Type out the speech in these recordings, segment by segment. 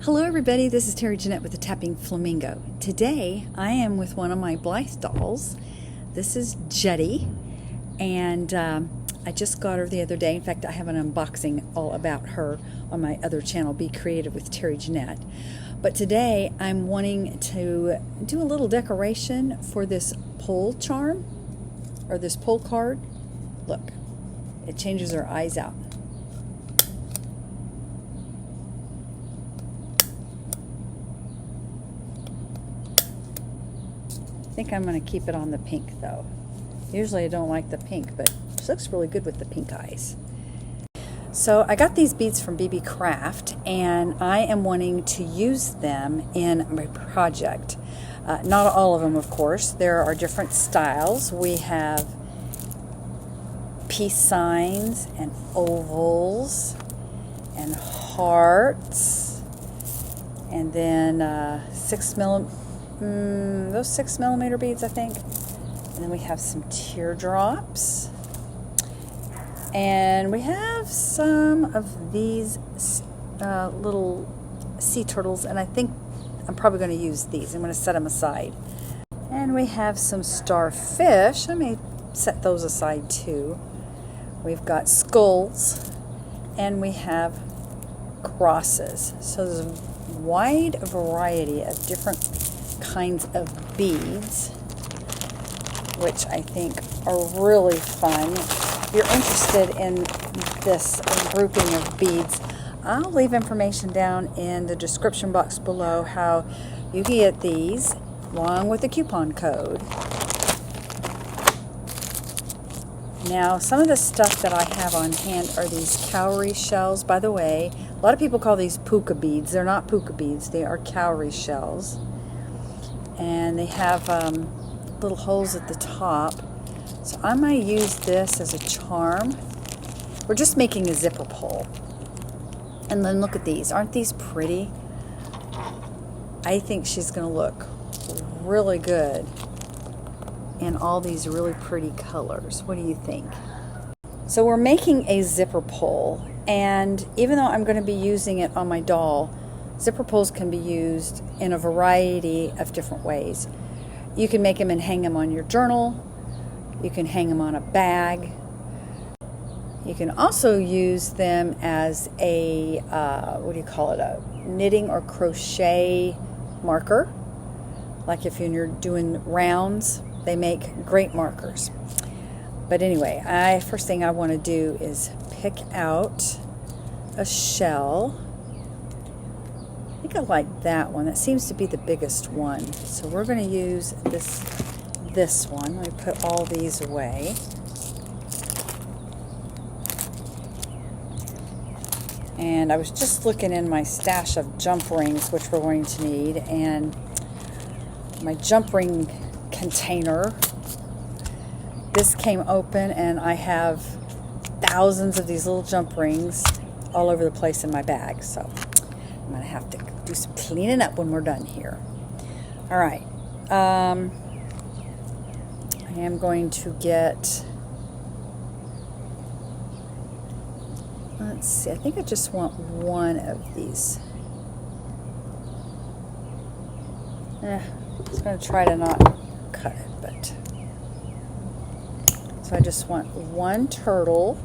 Hello everybody, this is Terry Jeanette with the Tapping Flamingo. Today I am with one of my Blythe dolls. This is Jetty, and I just got her the other day. In fact, I have an unboxing all about her on my other channel, Be Creative with Terry Jeanette. But today I'm wanting to do a little decoration for this pole charm, or this pole card. Look, it changes her eyes out. I think I'm going to keep it on the pink though. Usually I don't like the pink, but she looks really good with the pink eyes. So I got these beads from BB Craft, and I am wanting to use them in my project. Not all of them, of course. There are different styles. We have peace signs and ovals and hearts, and then those 6mm beads, I think. And then we have some teardrops. And we have some of these little sea turtles, and I think I'm probably going to use these. I'm going to set them aside. And we have some starfish. I may set those aside too. We've got skulls, and we have crosses. So there's a wide variety of different kinds of beads, which I think are really fun. If you're interested in this grouping of beads, I'll leave information down in the description box below how you can get these along with the coupon code. Now, some of the stuff that I have on hand are these cowrie shells. By the way, a lot of people call these puka beads. They're not puka beads, they are cowrie shells. And they have little holes at the top. So I might use this as a charm. We're just making a zipper pull. And then look at these. Aren't these pretty? I think she's going to look really good in all these really pretty colors. What do you think? So we're making a zipper pull, and even though I'm going to be using it on my doll, zipper pulls can be used in a variety of different ways. You can make them and hang them on your journal. You can hang them on a bag. You can also use them as a, a knitting or crochet marker. Like if you're doing rounds, they make great markers. But anyway, first thing I want to do is pick out a shell. I think I like that one. That seems to be the biggest one. So we're going to use this one. Let me put all these away. And I was just looking in my stash of jump rings, which we're going to need, and my jump ring container, this came open, and I have thousands of these little jump rings all over the place in my bag. So I'm going to have to do some cleaning up when we're done here. All right. I am going to get, let's see, I think I just want one of these. I was going to try to not cut it, but. So I just want one turtle.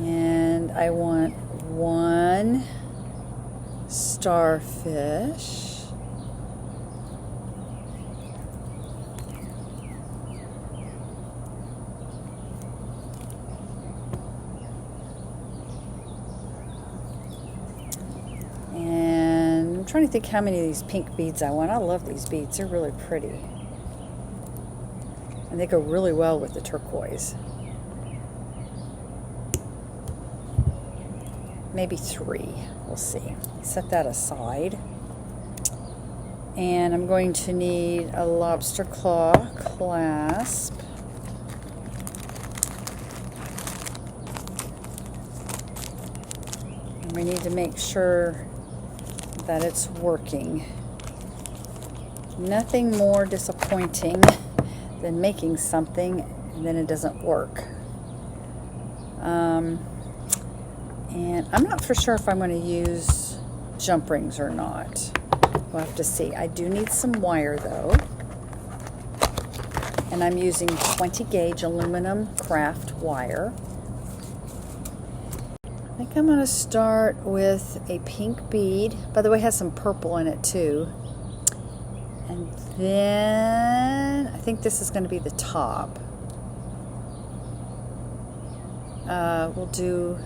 And I want one starfish. And I'm trying to think how many of these pink beads I want. I love these beads. They're really pretty. And they go really well with the turquoise. Maybe 3. We'll see. Set that aside. And I'm going to need a lobster claw clasp. And we need to make sure that it's working. Nothing more disappointing than making something and then it doesn't work. And I'm not for sure if I'm going to use jump rings or not. We'll have to see. I do need some wire though. And I'm using 20 gauge aluminum craft wire. I think I'm going to start with a pink bead. By the way, it has some purple in it too. And then I think this is going to be the top. We'll do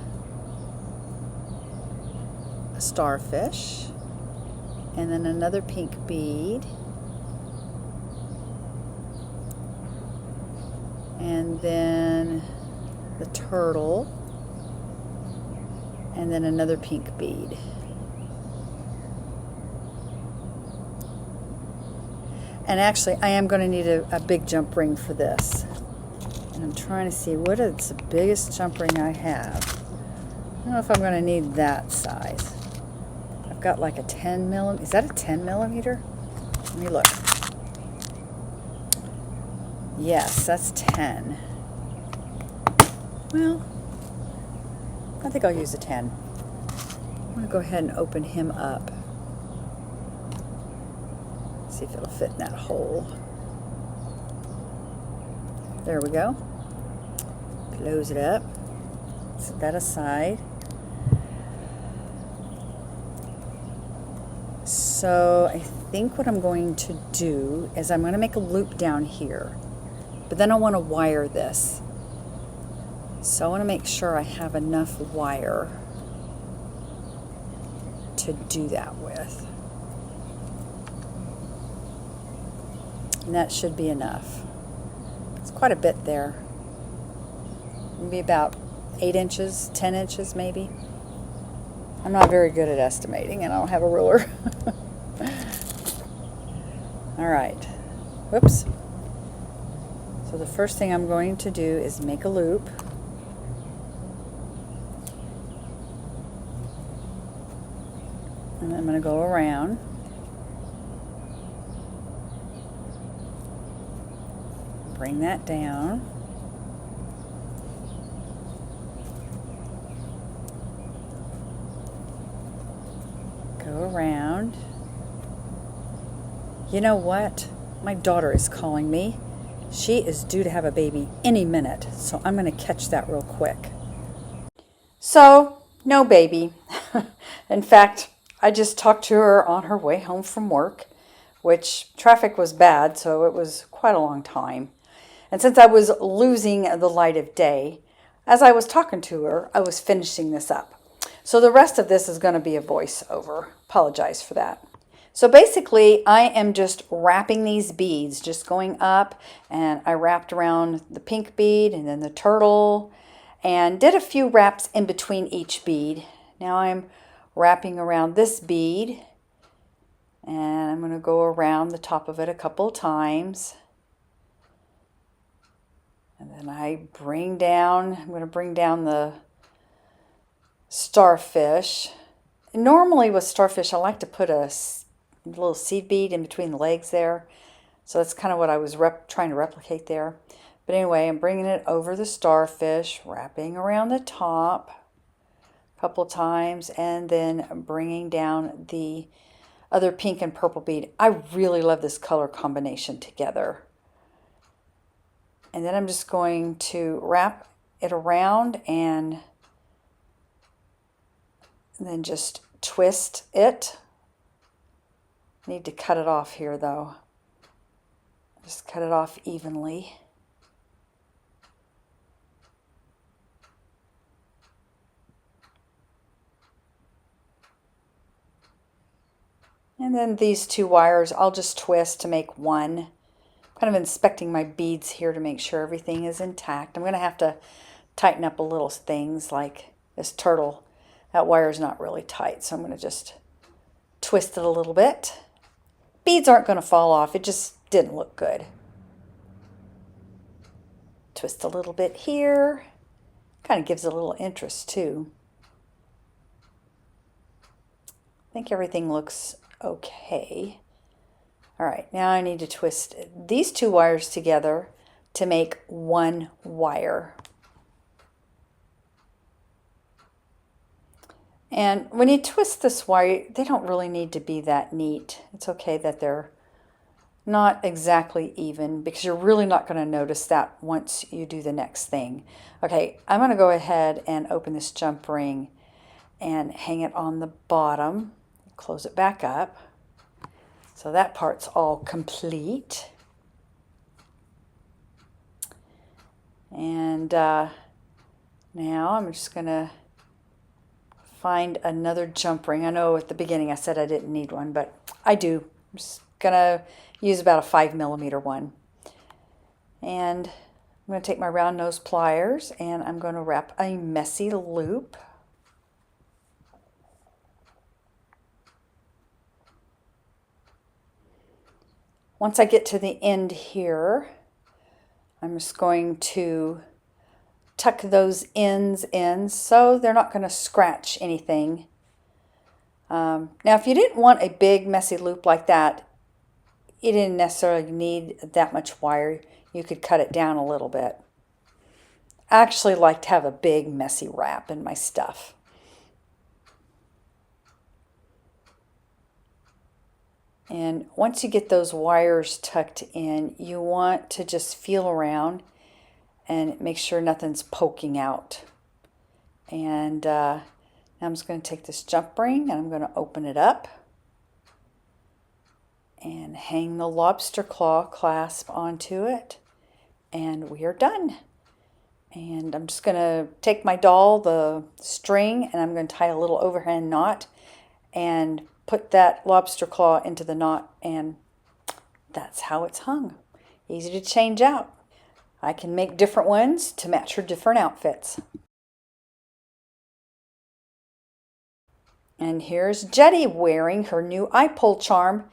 a starfish and then another pink bead. And then the turtle, and then another pink bead. And actually, I am going to need a big jump ring for this. And I'm trying to see what is the biggest jump ring I have. I don't know if I'm going to need that size. I've got like a 10 millimeter. Is that a 10 millimeter? Let me look. Yes, that's 10. Well, I think I'll use a 10. I'm going to go ahead and open him up. See if it'll fit in that hole. There we go. Close it up. Set that aside. So I think what I'm going to do is I'm going to make a loop down here. But then I want to wire this. So I want to make sure I have enough wire to do that with. And that should be enough. It's quite a bit there. Maybe about 8 inches, 10 inches maybe. I'm not very good at estimating and I don't have a ruler. All right. Whoops. So the first thing I'm going to do is make a loop. And I'm going to go around. Bring that down. Go around. You know what? My daughter is calling me. She is due to have a baby any minute, so I'm going to catch that real quick. So, no baby. In fact, I just talked to her on her way home from work, which traffic was bad, so it was quite a long time. And since I was losing the light of day, as I was talking to her, I was finishing this up. So the rest of this is going to be a voiceover. Apologize for that. So basically, I am just wrapping these beads, just going up, and I wrapped around the pink bead and then the turtle, and did a few wraps in between each bead. Now I'm wrapping around this bead, and I'm going to go around the top of it a couple of times. And then I'm going to bring down the starfish. Normally with starfish, I like to put a little seed bead in between the legs there. So that's kind of what I was trying to replicate there. But anyway, I'm bringing it over the starfish, wrapping around the top a couple times, and then bringing down the other pink and purple bead. I really love this color combination together. And then I'm just going to wrap it around and then just twist it. Need to cut it off here though. Just cut it off evenly. And then these two wires, I'll just twist to make one. Kind of inspecting my beads here to make sure everything is intact. I'm going to have to tighten up a little things like this turtle. That wire is not really tight, so I'm going to just twist it a little bit. Beads aren't going to fall off. It just didn't look good. Twist a little bit here. Kind of gives it a little interest too. I think everything looks okay. All right, now I need to twist these two wires together to make one wire. And when you twist this wire, they don't really need to be that neat. It's okay that they're not exactly even, because you're really not going to notice that once you do the next thing. Okay, I'm going to go ahead and open this jump ring and hang it on the bottom. Close it back up. So that part's all complete. And now I'm just going to find another jump ring. I know at the beginning I said I didn't need one, but I do. I'm just going to use about a 5mm one. And I'm going to take my round nose pliers and I'm going to wrap a messy loop. Once I get to the end here, I'm just going to tuck those ends in so they're not going to scratch anything. Now, if you didn't want a big messy loop like that, you didn't necessarily need that much wire. You could cut it down a little bit. I actually like to have a big messy wrap in my stuff. And once you get those wires tucked in, you want to just feel around and make sure nothing's poking out. And now I'm just going to take this jump ring and I'm going to open it up and hang the lobster claw clasp onto it, and we are done. And I'm just going to take my doll, the string, and I'm going to tie a little overhand knot and put that lobster claw into the knot, and that's how it's hung. Easy to change out. I can make different ones to match her different outfits. And here's Jetty wearing her new eye pull charm.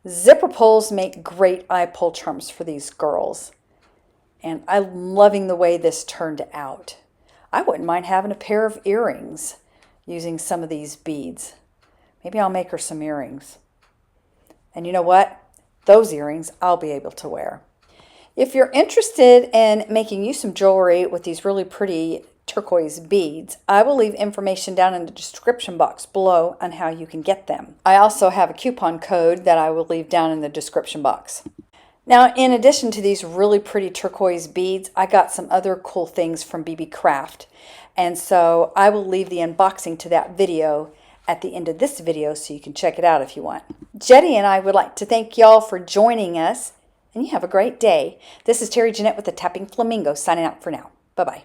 Zipper pulls make great eye pull charms for these girls. And I'm loving the way this turned out. I wouldn't mind having a pair of earrings using some of these beads. Maybe I'll make her some earrings. And you know what? Those earrings I'll be able to wear. If you're interested in making you some jewelry with these really pretty turquoise beads, I will leave information down in the description box below on how you can get them. I also have a coupon code that I will leave down in the description box. Now, in addition to these really pretty turquoise beads, I got some other cool things from BB Craft. And so I will leave the unboxing to that video at the end of this video so you can check it out if you want. Jetty and I would like to thank y'all for joining us, and you have a great day. This is Terry Jeanette with the Tapping Flamingo signing out for now. Bye-bye.